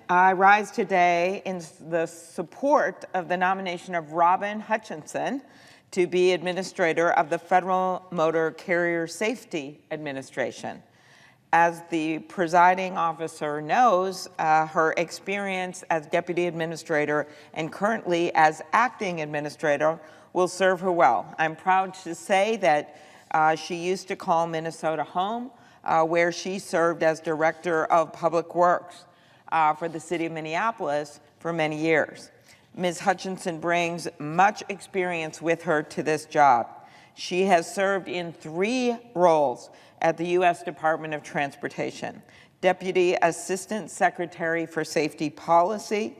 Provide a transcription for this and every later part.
I rise today in the support of the nomination of Robin Hutchinson to be Administrator of the Federal Motor Carrier Safety Administration. As the presiding officer knows, her experience as Deputy Administrator and currently as Acting Administrator will serve her well. I'm proud to say that she used to call Minnesota home, where she served as Director of Public Works for the city of Minneapolis for many years. Ms. Hutchinson brings much experience with her to this job. She has served in 3 roles at the U.S. Department of Transportation: Deputy Assistant Secretary for Safety Policy,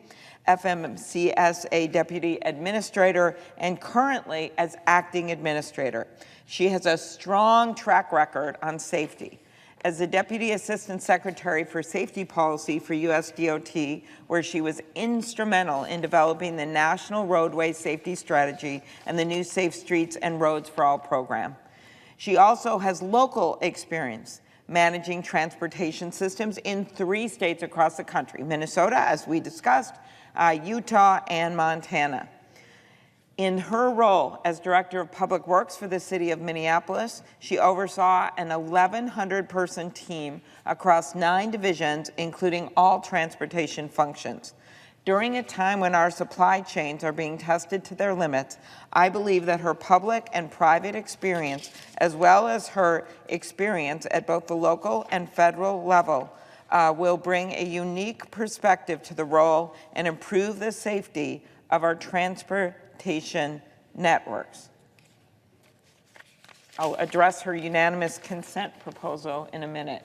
FMCSA Deputy Administrator, and currently as Acting Administrator. She has a strong track record on safety. As the Deputy Assistant Secretary for Safety Policy for U.S. DOT, where she was instrumental in developing the National Roadway Safety Strategy and the new Safe Streets and Roads for All program. She also has local experience managing transportation systems in 3 states across the country: Minnesota, as we discussed, Utah, and Montana. In her role as Director of Public Works for the city of Minneapolis, she oversaw an 1,100-person team across 9 divisions, including all transportation functions. During a time when our supply chains are being tested to their limits, I believe that her public and private experience, as well as her experience at both the local and federal level, will bring a unique perspective to the role and improve the safety of our transportation networks. I'll address her unanimous consent proposal in a minute.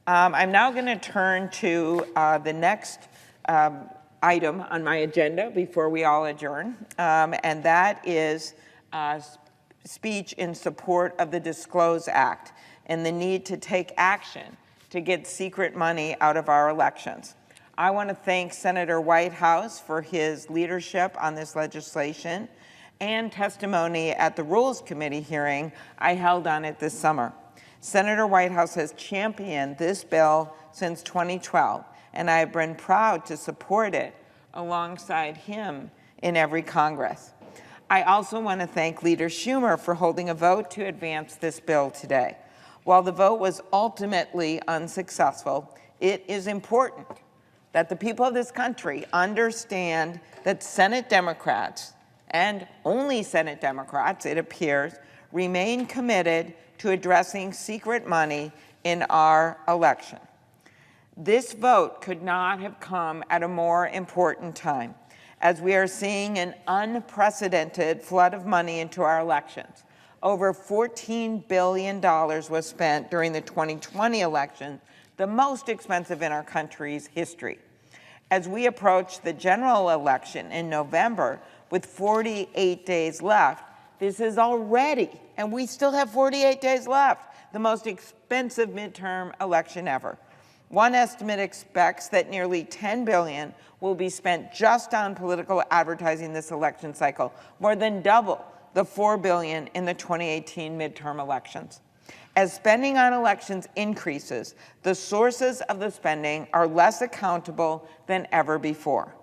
I'm now going to turn to the next item on my agenda before we all adjourn, and that is speech in support of the DISCLOSE Act and the need to take action to get secret money out of our elections. I want to thank Senator Whitehouse for his leadership on this legislation and testimony at the Rules Committee hearing I held on it this summer. Senator Whitehouse has championed this bill since 2012, and I have been proud to support it alongside him in every Congress. I also want to thank Leader Schumer for holding a vote to advance this bill today. While the vote was ultimately unsuccessful, it is important that the people of this country understand that Senate Democrats, and only Senate Democrats, it appears, remain committed to addressing secret money in our election. This vote could not have come at a more important time, as we are seeing an unprecedented flood of money into our elections. Over $14 billion was spent during the 2020 election, the most expensive in our country's history. As we approach the general election in November with 48 days left, this is already, and we still have 48 days left, the most expensive midterm election ever. One estimate expects that nearly $10 billion will be spent just on political advertising this election cycle, more than double the $4 billion in the 2018 midterm elections. As spending on elections increases, the sources of the spending are less accountable than ever before.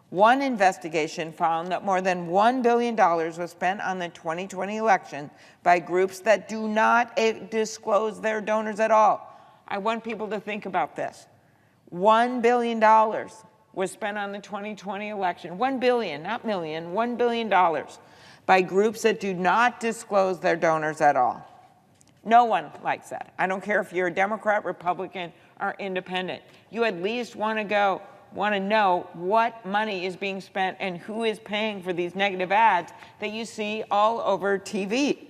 One investigation found that more than $1 billion was spent on the 2020 election by groups that do not disclose their donors at all. I want people to think about this. $1 billion was spent on the 2020 election. 1 billion, not million, $1 billion by groups that do not disclose their donors at all. No one likes that. I don't care if you're a Democrat, Republican, or independent. You at least want to know what money is being spent and who is paying for these negative ads that you see all over TV.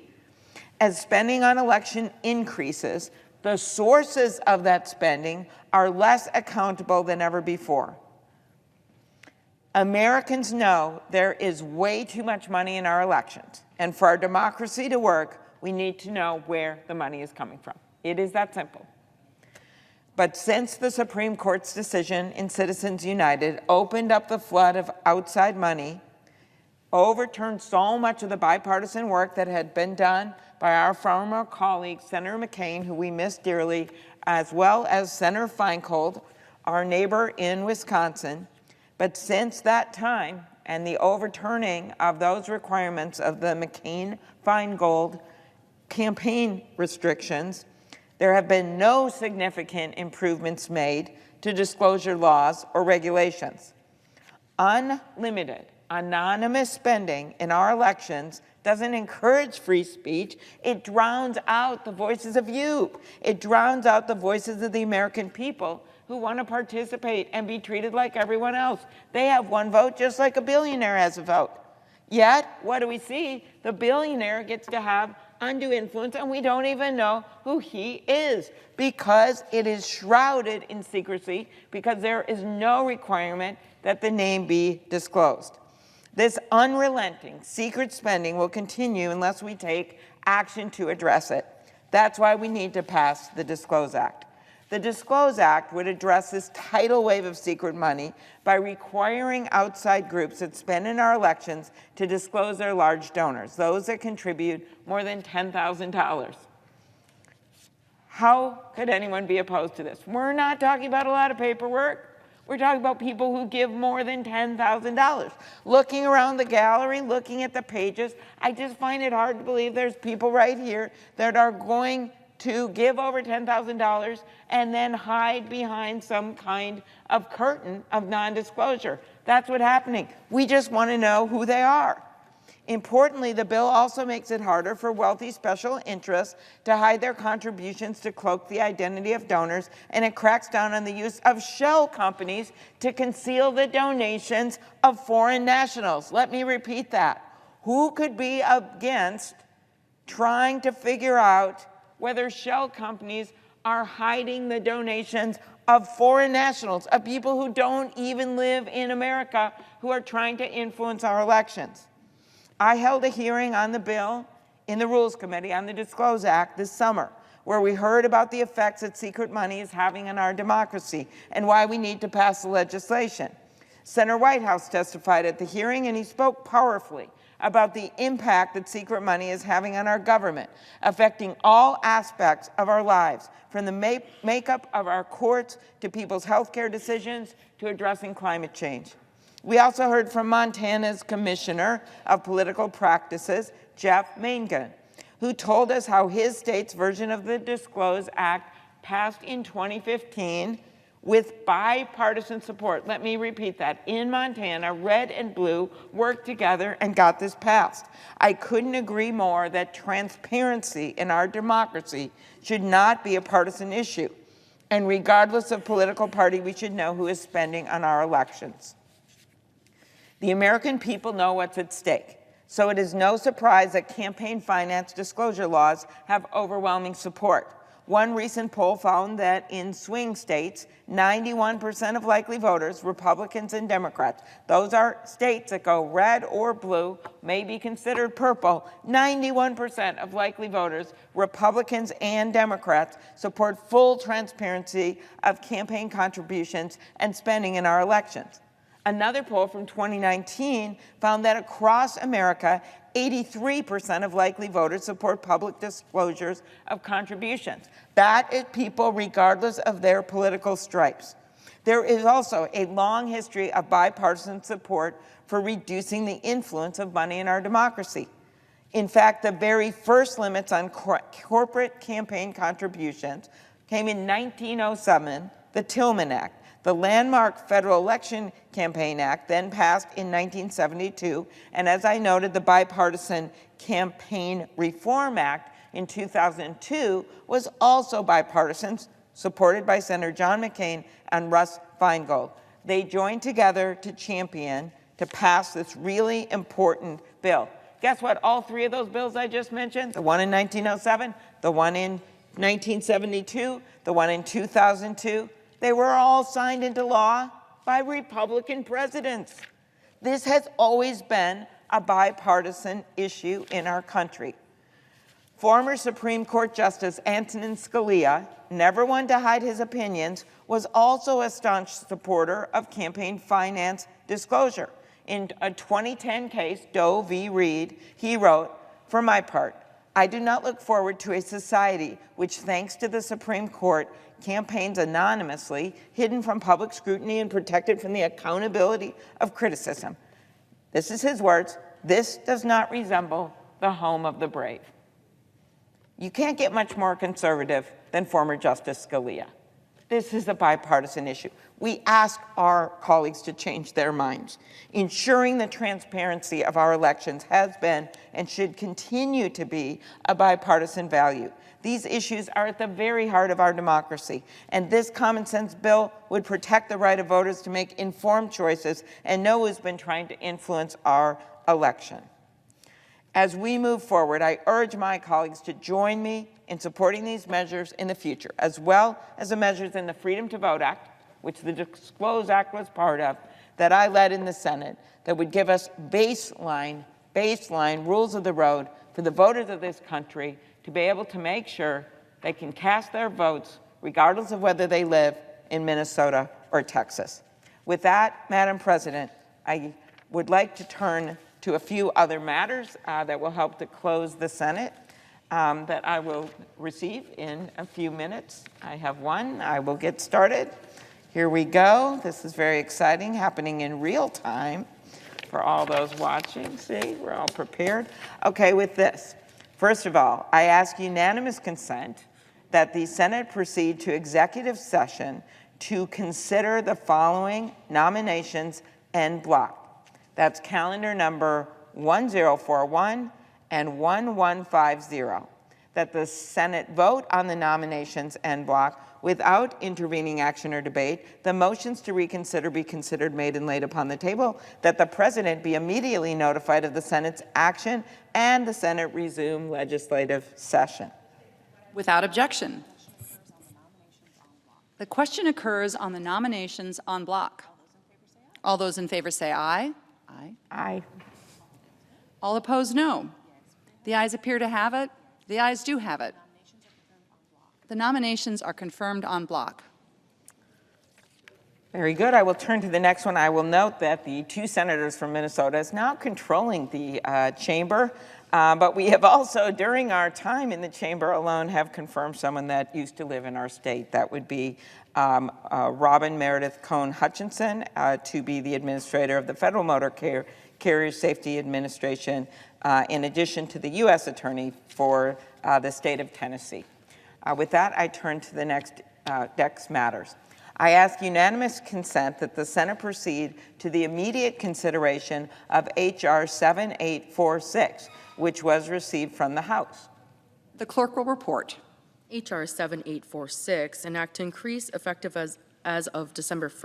As spending on election increases, the sources of that spending are less accountable than ever before. Americans know there is way too much money in our elections, and for our democracy to work, we need to know where the money is coming from. It is that simple. But since the Supreme Court's decision in Citizens United opened up the flood of outside money, overturned so much of the bipartisan work that had been done by our former colleague, Senator McCain, who we miss dearly, as well as Senator Feingold, our neighbor in Wisconsin. But since that time and the overturning of those requirements of the McCain-Feingold campaign restrictions, there have been no significant improvements made to disclosure laws or regulations. Unlimited, anonymous spending in our elections doesn't encourage free speech. It drowns out the voices of you. It drowns out the voices of the American people who want to participate and be treated like everyone else. They have one vote just like a billionaire has a vote. Yet, what do we see? The billionaire gets to have undue influence, and we don't even know who he is because it is shrouded in secrecy, because there is no requirement that the name be disclosed. This unrelenting secret spending will continue unless we take action to address it. That's why we need to pass the DISCLOSE Act. The DISCLOSE Act would address this tidal wave of secret money by requiring outside groups that spend in our elections to disclose their large donors, those that contribute more than $10,000. How could anyone be opposed to this? We're not talking about a lot of paperwork. We're talking about people who give more than $10,000. Looking around the gallery, looking at the pages, I just find it hard to believe there's people right here that are going to give over $10,000 and then hide behind some kind of curtain of non-disclosure. That's what's happening. We just want to know who they are. Importantly, the bill also makes it harder for wealthy special interests to hide their contributions to cloak the identity of donors, and it cracks down on the use of shell companies to conceal the donations of foreign nationals. Let me repeat that. Who could be against trying to figure out whether shell companies are hiding the donations of foreign nationals, of people who don't even live in America, who are trying to influence our elections? I held a hearing on the bill in the Rules Committee on the DISCLOSE Act this summer, where we heard about the effects that secret money is having on our democracy and why we need to pass the legislation. Senator Whitehouse testified at the hearing, and he spoke powerfully about the impact that secret money is having on our government, affecting all aspects of our lives, from the makeup of our courts to people's health care decisions to addressing climate change. We also heard from Montana's Commissioner of Political Practices, Jeff Mangan, who told us how his state's version of the DISCLOSE Act passed in 2015 with bipartisan support. Let me repeat that. In Montana, red and blue worked together and got this passed. I couldn't agree more that transparency in our democracy should not be a partisan issue. And regardless of political party, we should know who is spending on our elections. The American people know what's at stake. So it is no surprise that campaign finance disclosure laws have overwhelming support. One recent poll found that in swing states, 91% of likely voters, Republicans and Democrats, those are states that go red or blue, may be considered purple, 91% of likely voters, Republicans and Democrats, support full transparency of campaign contributions and spending in our elections. Another poll from 2019 found that across America, 83% of likely voters support public disclosures of contributions. That is people regardless of their political stripes. There is also a long history of bipartisan support for reducing the influence of money in our democracy. In fact, the very first limits on corporate campaign contributions came in 1907, the Tillman Act. The landmark Federal Election Campaign Act, then passed in 1972, and as I noted, the Bipartisan Campaign Reform Act in 2002 was also bipartisan, supported by Senator John McCain and Russ Feingold. They joined together to champion, to pass this really important bill. Guess what? All three of those bills I just mentioned, the one in 1907, the one in 1972, the one in 2002, they were all signed into law by Republican presidents. This has always been a bipartisan issue in our country. Former Supreme Court Justice Antonin Scalia, never one to hide his opinions, was also a staunch supporter of campaign finance disclosure. In a 2010 case, Doe v. Reed, he wrote, "For my part, I do not look forward to a society which, thanks to the Supreme Court, campaigns anonymously, hidden from public scrutiny and protected from the accountability of criticism. This is his words. This does not resemble the home of the brave. You can't get much more conservative than former Justice Scalia. This is a bipartisan issue. We ask our colleagues to change their minds. Ensuring the transparency of our elections has been and should continue to be a bipartisan value. These issues are at the very heart of our democracy, and this common sense bill would protect the right of voters to make informed choices and know who's been trying to influence our election. As we move forward, I urge my colleagues to join me in supporting these measures in the future, as well as the measures in the Freedom to Vote Act, which the DISCLOSE Act was part of, that I led in the Senate, that would give us baseline rules of the road for the voters of this country to be able to make sure they can cast their votes regardless of whether they live in Minnesota or Texas. With that, Madam President, I would like to turn to a few other matters that will help to close the Senate that I will receive in a few minutes. I have one. I will get started. Here we go. This is very exciting, happening in real time for all those watching. See, we're all prepared. Okay, with this. First of all, I ask unanimous consent that the Senate proceed to executive session to consider the following nominations en bloc. That's calendar number 1041 and 1150. That the Senate vote on the nominations en bloc without intervening action or debate. The motions to reconsider be considered, made, and laid upon the table. That the President be immediately notified of the Senate's action and the Senate resume legislative session. Without objection. The question occurs on the nominations en bloc. All those in favor say aye. Aye. Aye. All opposed, no. The ayes appear to have it. The ayes do have it. The nominations are confirmed en bloc. Very good. I will turn to the next one. I will note that the two senators from Minnesota is now controlling the chamber, but we have also, during our time in the chamber alone, have confirmed someone that used to live in our state. That would be Robin Meredith Cohn Hutchinson to be the administrator of the Federal Motor Carrier Safety Administration, in addition to the U.S. Attorney for the state of Tennessee. With that, I turn to the next matters. I ask unanimous consent that the Senate proceed to the immediate consideration of H.R. 7846, which was received from the House. The clerk will report. H.R. 7846, an act to increase effective as of December 1st.